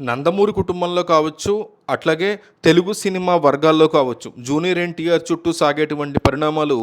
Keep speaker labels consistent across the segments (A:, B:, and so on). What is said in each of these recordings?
A: నందమూరి కుటుంబంలో కావచ్చు, అట్లాగే తెలుగు సినిమా వర్గాల్లో కావచ్చు, జూనియర్ ఎన్టీఆర్ చుట్టూ సాగేటువంటి పరిణామాలు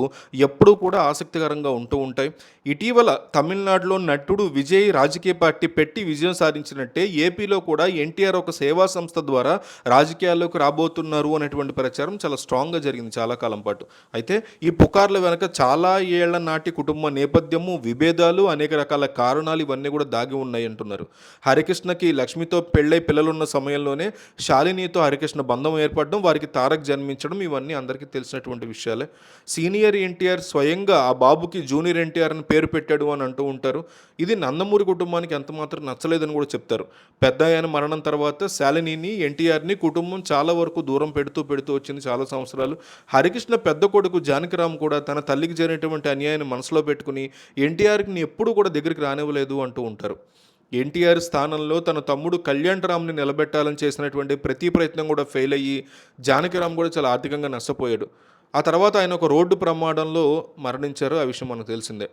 A: ఎప్పుడూ కూడా ఆసక్తికరంగా ఉంటూ ఉంటాయి. ఇటీవల తమిళనాడులో నటుడు విజయ్ రాజకీయ పార్టీ పెట్టి విజయం సాధించినట్టే ఏపీలో కూడా ఎన్టీఆర్ ఒక సేవా సంస్థ ద్వారా రాజకీయాల్లోకి రాబోతున్నారు అనేటువంటి ప్రచారం చాలా స్ట్రాంగ్‌గా జరిగింది చాలా కాలం పాటు. అయితే ఈ పుకార్ల వెనక చాలా ఏళ్ల నాటి కుటుంబ నేపథ్యము, విభేదాలు, అనేక రకాల కారణాలు ఇవన్నీ కూడా దాగి ఉన్నాయి అంటున్నారు. హరికృష్ణకి లక్ష్మితో పెళ్ళై పిల్లలున్న సమయంలోనే శాలినితో హరికృష్ణ బంధం ఏర్పడడం, వారికి తారక్ జన్మించడం ఇవన్నీ అందరికీ తెలిసినటువంటి విషయాలే. సీనియర్ ఎన్టీఆర్ స్వయంగా ఆ బాబుకి జూనియర్ ఎన్టీఆర్ అని పేరు పెట్టాడు అని అంటూ ఉంటారు. ఇది నందమూరి కుటుంబానికి ఎంతమాత్రం నచ్చలేదని కూడా చెప్తారు. పెద్ద ఆయన మరణం తర్వాత శాలినిని, ఎన్టీఆర్ని కుటుంబం చాలా వరకు దూరం పెడుతూ వచ్చింది చాలా సంవత్సరాలు. హరికృష్ణ పెద్ద కొడుకు జానకిరామ్ కూడా తన తల్లికి జరిగినటువంటి అన్యాయాన్ని మనసులో పెట్టుకుని ఎన్టీఆర్ని ఎప్పుడూ కూడా దగ్గరికి రానివ్వలేదు అంటూ ఉంటారు. ఎన్టీఆర్ స్థానంలో తన తమ్ముడు కళ్యాణ్ రామ్‌ని నిలబెట్టాలని చేసినటువంటి ప్రతి ప్రయత్నం కూడా ఫెయిల్ అయ్యి, జానకిరామ్ కూడా చాలా ఆర్థికంగా నష్టపోయాడు. ఆ తర్వాత ఆయన ఒక రోడ్డు ప్రమాదంలో మరణించారు. ఆ విషయం మనకు తెలిసిందే.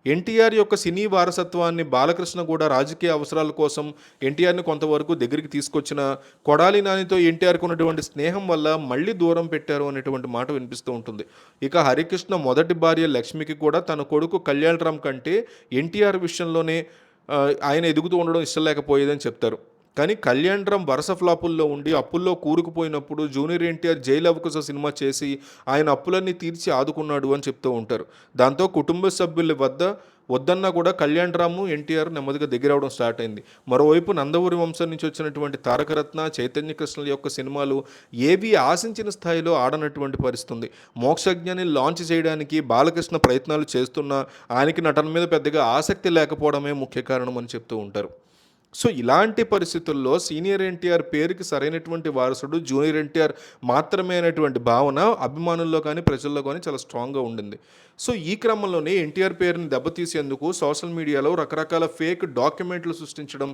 A: ఎన్టీఆర్ యొక్క సినీ వారసత్వాన్ని బాలకృష్ణ కూడా రాజకీయ అవసరాల కోసం ఎన్టీఆర్‌ని కొంతవరకు దగ్గరికి తీసుకొచ్చిన, కొడాలి నానితో ఎన్టీఆర్‌కి ఉన్నటువంటి స్నేహం వల్ల మళ్ళీ దూరం పెట్టారు అనేటువంటి మాట వినిపిస్తూ ఉంటుంది. ఇక హరికృష్ణ మొదటి భార్య లక్ష్మికి కూడా తన కొడుకు కళ్యాణ్ రామ్ కంటే ఎన్టీఆర్ విషయంలోనే ఆయన ఎదుగుతూ ఉండడం ఇష్టం లేకపోయేదని చెప్తారు. కానీ కళ్యాణ్ రామ్ వరుస ఫ్లాపుల్లో ఉండి అప్పుల్లో కూరుకుపోయినప్పుడు జూనియర్ ఎన్టీఆర్ జైలు అవకాశ సినిమా చేసి ఆయన అప్పులన్నీ తీర్చి ఆదుకున్నాడు అని చెప్తూ ఉంటారు. దాంతో కుటుంబ సభ్యుల వద్దన్నా కూడా కళ్యాణ్ రాము ఎన్టీఆర్ నెమ్మదిగా దగ్గరవడం స్టార్ట్ అయింది. మరోవైపు నందమూరి వంశం నుంచి వచ్చినటువంటి తారకరత్న, చైతన్య కృష్ణల యొక్క సినిమాలు ఏవి ఆశించిన స్థాయిలో ఆడనటువంటి పరిస్థితుంది. మోక్షజ్ఞాని లాంచ్ చేయడానికి బాలకృష్ణ ప్రయత్నాలు చేస్తున్నా ఆయనకి నటన మీద పెద్దగా ఆసక్తి లేకపోవడమే ముఖ్య కారణం అని చెప్తూ ఉంటారు. సో ఇలాంటి పరిస్థితుల్లో సీనియర్ ఎన్టీఆర్ పేరుకి సరైనటువంటి వారసుడు జూనియర్ ఎన్టీఆర్ మాత్రమే అనేటువంటి భావన అభిమానుల్లో కానీ ప్రజల్లో కానీ చాలా స్ట్రాంగ్గా ఉండింది. సో ఈ క్రమంలోనే ఎన్టీఆర్ పేరుని దెబ్బతీసేందుకు సోషల్ మీడియాలో రకరకాల ఫేక్ డాక్యుమెంట్లు సృష్టించడం,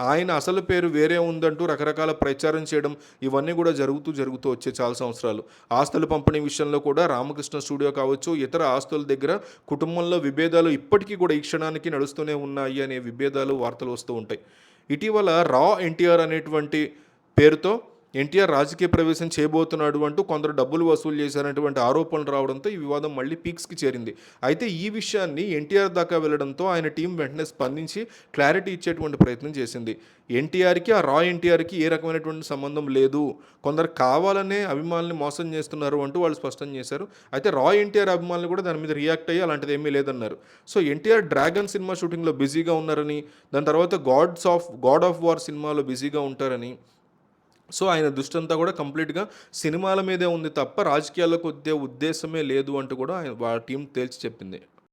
A: ఆయన అసలు పేరు వేరే ఉందంటూ రకరకాల ప్రచారం చేయడం ఇవన్నీ కూడా జరుగుతూ వచ్చే చాలా సంవత్సరాలు. ఆస్తుల పంపిణీ విషయంలో కూడా రామకృష్ణ స్టూడియో కావచ్చు, ఇతర ఆస్తుల దగ్గర కుటుంబంలో విభేదాలు ఇప్పటికీ కూడా ఈ క్షణానికి నడుస్తూనే ఉన్నాయి అనే విభేదాలు వార్తలు వస్తూ ఉంటాయి. ఇటీవల రా ఎన్టీఆర్ అనేటువంటి పేరుతో ఎన్టీఆర్ రాజకీయ ప్రవేశం చేయబోతున్నాడు అంటూ కొందరు డబ్బులు వసూలు చేశారనేటువంటి ఆరోపణలు రావడంతో ఈ వివాదం మళ్ళీ పీక్స్కి చేరింది. అయితే ఈ విషయాన్ని ఎన్టీఆర్ దాకా వెళ్ళడంతో ఆయన టీం వెంటనే స్పందించి క్లారిటీ ఇచ్చేటువంటి ప్రయత్నం చేసింది. ఎన్టీఆర్కి ఆ రా ఎన్టీఆర్కి ఏ రకమైనటువంటి సంబంధం లేదు, కొందరు కావాలనే అభిమానుల్ని మోసం చేస్తున్నారు అంటూ వాళ్ళు స్పష్టం చేశారు. అయితే రా ఎన్టీఆర్ అభిమానులు కూడా దాని మీద రియాక్ట్ అయ్యి అలాంటిది ఏమీ లేదన్నారు. సో ఎన్టీఆర్ డ్రాగన్ సినిమా షూటింగ్లో బిజీగా ఉన్నారని, దాని తర్వాత గాడ్ ఆఫ్ వార్ సినిమాలో బిజీగా ఉంటారని, సో ఆయన దృష్టంతా కూడా కంప్లీట్గా సినిమాల మీదే ఉంది తప్ప రాజకీయాల్లోకి వచ్చే ఉద్దేశమే లేదు అంటూ కూడా ఆయన వాళ్ళ టీం తేల్చి చెప్పింది.